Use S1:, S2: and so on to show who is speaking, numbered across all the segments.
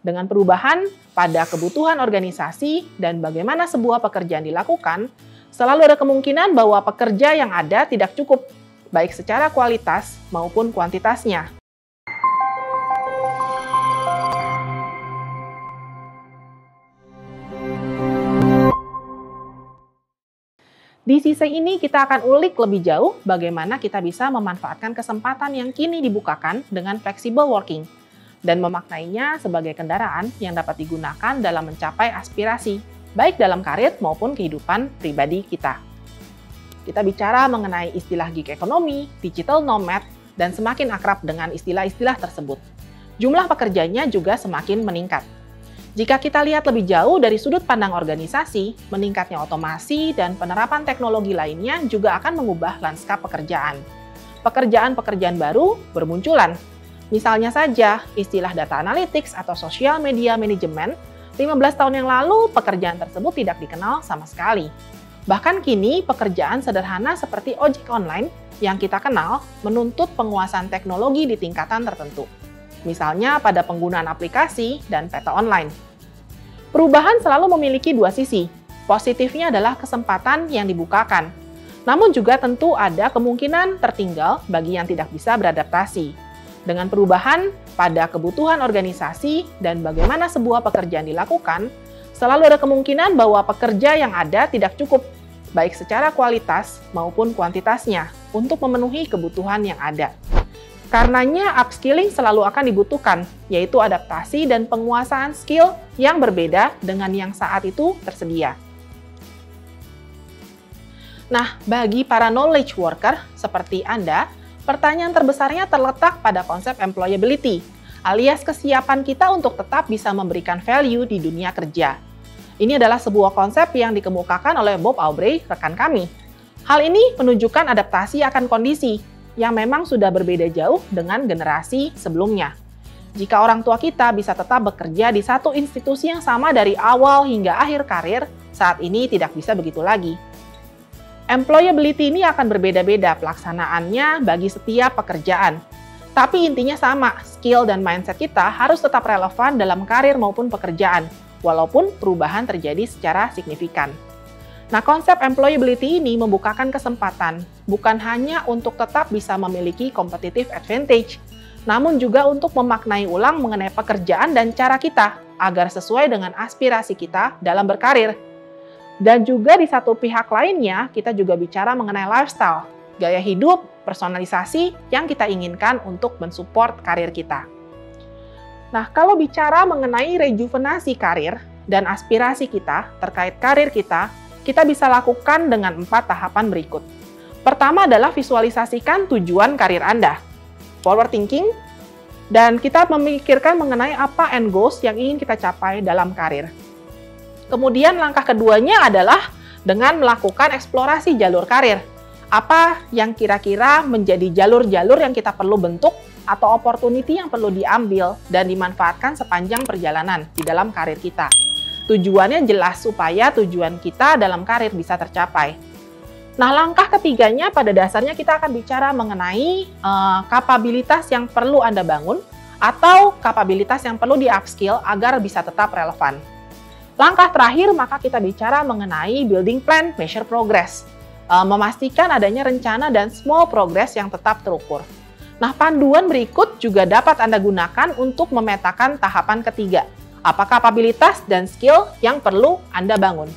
S1: Dengan perubahan pada kebutuhan organisasi dan bagaimana sebuah pekerjaan dilakukan, selalu ada kemungkinan bahwa pekerja yang ada tidak cukup, baik secara kualitas maupun kuantitasnya. Di sisi ini kita akan ulik lebih jauh bagaimana kita bisa memanfaatkan kesempatan yang kini dibukakan dengan flexible working dan memaknainya sebagai kendaraan yang dapat digunakan dalam mencapai aspirasi, baik dalam karir maupun kehidupan pribadi kita. Kita bicara mengenai istilah gig economy, digital nomad, dan semakin akrab dengan istilah-istilah tersebut. Jumlah pekerjanya juga semakin meningkat. Jika kita lihat lebih jauh dari sudut pandang organisasi, meningkatnya otomasi dan penerapan teknologi lainnya juga akan mengubah lanskap pekerjaan. Pekerjaan-pekerjaan baru bermunculan. Misalnya saja, istilah data analytics atau social media management, 15 tahun yang lalu pekerjaan tersebut tidak dikenal sama sekali. Bahkan kini pekerjaan sederhana seperti ojek online yang kita kenal menuntut penguasaan teknologi di tingkatan tertentu. Misalnya pada penggunaan aplikasi dan peta online. Perubahan selalu memiliki dua sisi. Positifnya adalah kesempatan yang dibukakan. Namun juga tentu ada kemungkinan tertinggal bagi yang tidak bisa beradaptasi. Dengan perubahan pada kebutuhan organisasi dan bagaimana sebuah pekerjaan dilakukan, selalu ada kemungkinan bahwa pekerja yang ada tidak cukup, baik secara kualitas maupun kuantitasnya, untuk memenuhi kebutuhan yang ada. Karenanya, upskilling selalu akan dibutuhkan, yaitu adaptasi dan penguasaan skill yang berbeda dengan yang saat itu tersedia. Nah, bagi para knowledge worker seperti Anda, pertanyaan terbesarnya terletak pada konsep employability, alias kesiapan kita untuk tetap bisa memberikan value di dunia kerja. Ini adalah sebuah konsep yang dikemukakan oleh Bob Aubrey, rekan kami. Hal ini menunjukkan adaptasi akan kondisi yang memang sudah berbeda jauh dengan generasi sebelumnya. Jika orang tua kita bisa tetap bekerja di satu institusi yang sama dari awal hingga akhir karir, saat ini tidak bisa begitu lagi. Employability ini akan berbeda-beda pelaksanaannya bagi setiap pekerjaan. Tapi intinya sama, skill dan mindset kita harus tetap relevan dalam karir maupun pekerjaan, walaupun perubahan terjadi secara signifikan. Nah, konsep employability ini membukakan kesempatan, bukan hanya untuk tetap bisa memiliki competitive advantage, namun juga untuk memaknai ulang mengenai pekerjaan dan cara kita, agar sesuai dengan aspirasi kita dalam berkarir. Dan juga di satu pihak lainnya, kita juga bicara mengenai lifestyle, gaya hidup, personalisasi yang kita inginkan untuk mensupport karir kita. Nah, kalau bicara mengenai rejuvenasi karir dan aspirasi kita terkait karir kita bisa lakukan dengan 4 tahapan berikut. Pertama adalah visualisasikan tujuan karir Anda. Forward thinking, dan kita memikirkan mengenai apa end goals yang ingin kita capai dalam karir. Kemudian langkah keduanya adalah dengan melakukan eksplorasi jalur karir. Apa yang kira-kira menjadi jalur-jalur yang kita perlu bentuk atau opportunity yang perlu diambil dan dimanfaatkan sepanjang perjalanan di dalam karir kita. Tujuannya jelas supaya tujuan kita dalam karir bisa tercapai. Nah, langkah ketiganya pada dasarnya kita akan bicara mengenai kapabilitas yang perlu Anda bangun atau kapabilitas yang perlu di-upskill agar bisa tetap relevan. Langkah terakhir, maka kita bicara mengenai building plan, measure progress. Memastikan adanya rencana dan small progress yang tetap terukur. Nah, panduan berikut juga dapat Anda gunakan untuk memetakan tahapan ketiga. Apa kapabilitas dan skill yang perlu Anda bangun.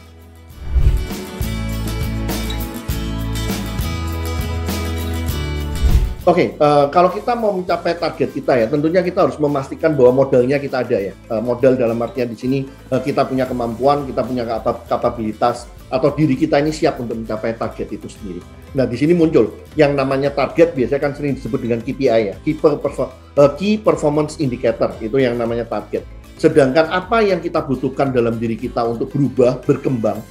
S2: Oke, kalau kita mau mencapai target kita ya, tentunya kita harus memastikan bahwa modalnya kita ada ya. Modal dalam artian di sini kita punya kemampuan, kita punya kapabilitas, atau diri kita ini siap untuk mencapai target itu sendiri. Nah, di sini muncul yang namanya target, biasanya kan sering disebut dengan KPI ya, Key Performance Indicator, itu yang namanya target. Sedangkan apa yang kita butuhkan dalam diri kita untuk berubah, berkembang,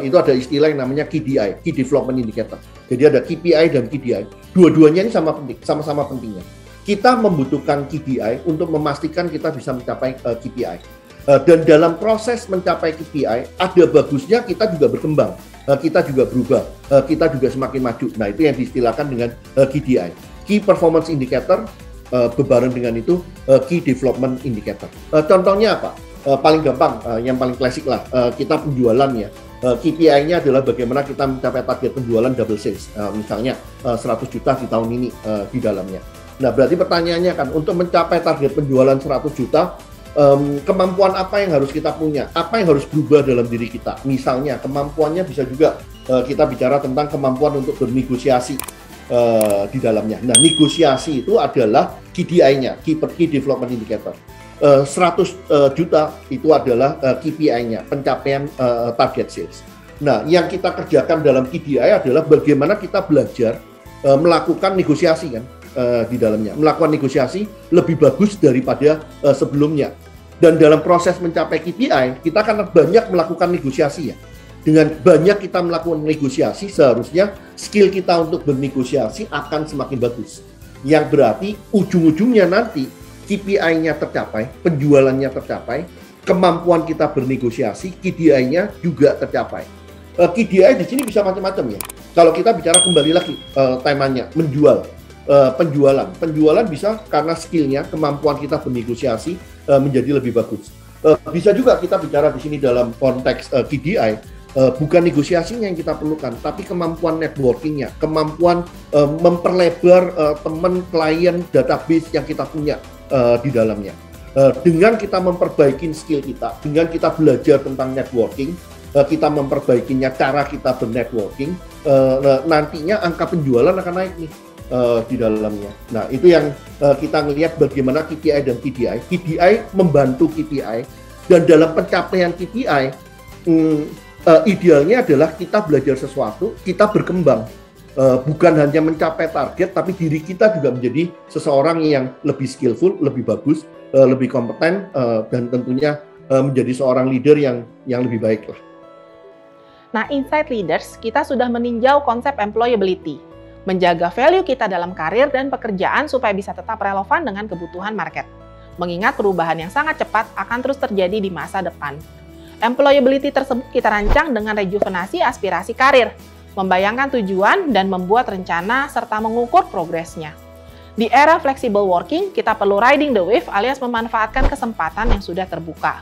S2: itu ada istilah yang namanya KDI, Key Development Indicator. Jadi ada KPI dan KDI. Dua-duanya ini sama-sama pentingnya. Kita membutuhkan KDI untuk memastikan kita bisa mencapai KPI. Dan dalam proses mencapai KPI, ada bagusnya kita juga berkembang, kita juga berubah, kita juga semakin maju. Nah, itu yang diistilahkan dengan KDI, Key Performance Indicator, bebareng dengan itu key development indicator. Contohnya apa? Paling gampang, yang paling klasik lah, kita penjualan ya. KPI-nya adalah bagaimana kita mencapai target penjualan double sales, misalnya 100 juta di tahun ini di dalamnya. Nah, berarti pertanyaannya kan, untuk mencapai target penjualan 100 juta, kemampuan apa yang harus kita punya? Apa yang harus berubah dalam diri kita? Misalnya, kemampuannya bisa juga kita bicara tentang kemampuan untuk bernegosiasi di dalamnya. Nah, negosiasi itu adalah KDI-nya, Key Development Indicator. 100 juta itu adalah KPI-nya, pencapaian target sales. Nah, yang kita kerjakan dalam KDI adalah bagaimana kita belajar melakukan negosiasi kan di dalamnya. Melakukan negosiasi lebih bagus daripada sebelumnya. Dan dalam proses mencapai KPI, kita akan banyak melakukan negosiasi ya. Dengan banyak kita melakukan negosiasi, seharusnya skill kita untuk bernegosiasi akan semakin bagus. Yang berarti ujung-ujungnya nanti KPI-nya tercapai, penjualannya tercapai, kemampuan kita bernegosiasi, KDI-nya juga tercapai. KDI di sini bisa macam-macam ya. Kalau kita bicara kembali lagi temanya menjual, penjualan bisa karena skillnya, kemampuan kita bernegosiasi menjadi lebih bagus. Bisa juga kita bicara di sini dalam konteks KDI, bukan negosiasinya yang kita perlukan, tapi kemampuan networkingnya, kemampuan memperlebar teman, klien, database yang kita punya di dalamnya. Dengan kita memperbaiki skill kita, dengan kita belajar tentang networking, kita memperbaikinya cara kita bernetworking, nantinya angka penjualan akan naik nih di dalamnya. Nah, itu yang kita ngelihat bagaimana KPI dan KDI. KDI membantu KPI, dan dalam pencapaian KPI idealnya adalah kita belajar sesuatu, kita berkembang. Bukan hanya mencapai target, tapi diri kita juga menjadi seseorang yang lebih skillful, lebih bagus, lebih kompeten, dan tentunya menjadi seorang leader yang lebih baik lah.
S1: Nah, Insight Leaders, kita sudah meninjau konsep employability, menjaga value kita dalam karir dan pekerjaan supaya bisa tetap relevan dengan kebutuhan market. Mengingat perubahan yang sangat cepat akan terus terjadi di masa depan. Employability tersebut kita rancang dengan rejuvenasi aspirasi karir, membayangkan tujuan dan membuat rencana serta mengukur progresnya. Di era flexible working, kita perlu riding the wave alias memanfaatkan kesempatan yang sudah terbuka.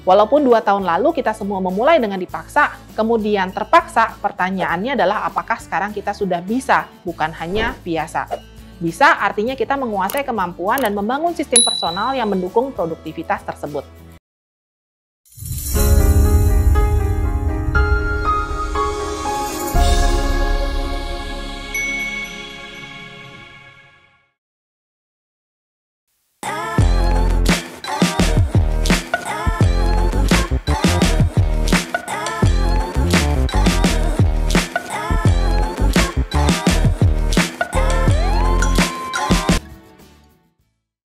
S1: Walaupun 2 tahun lalu kita semua memulai dengan dipaksa, kemudian terpaksa, pertanyaannya adalah apakah sekarang kita sudah bisa, bukan hanya biasa. Bisa artinya kita menguasai kemampuan dan membangun sistem personal yang mendukung produktivitas tersebut.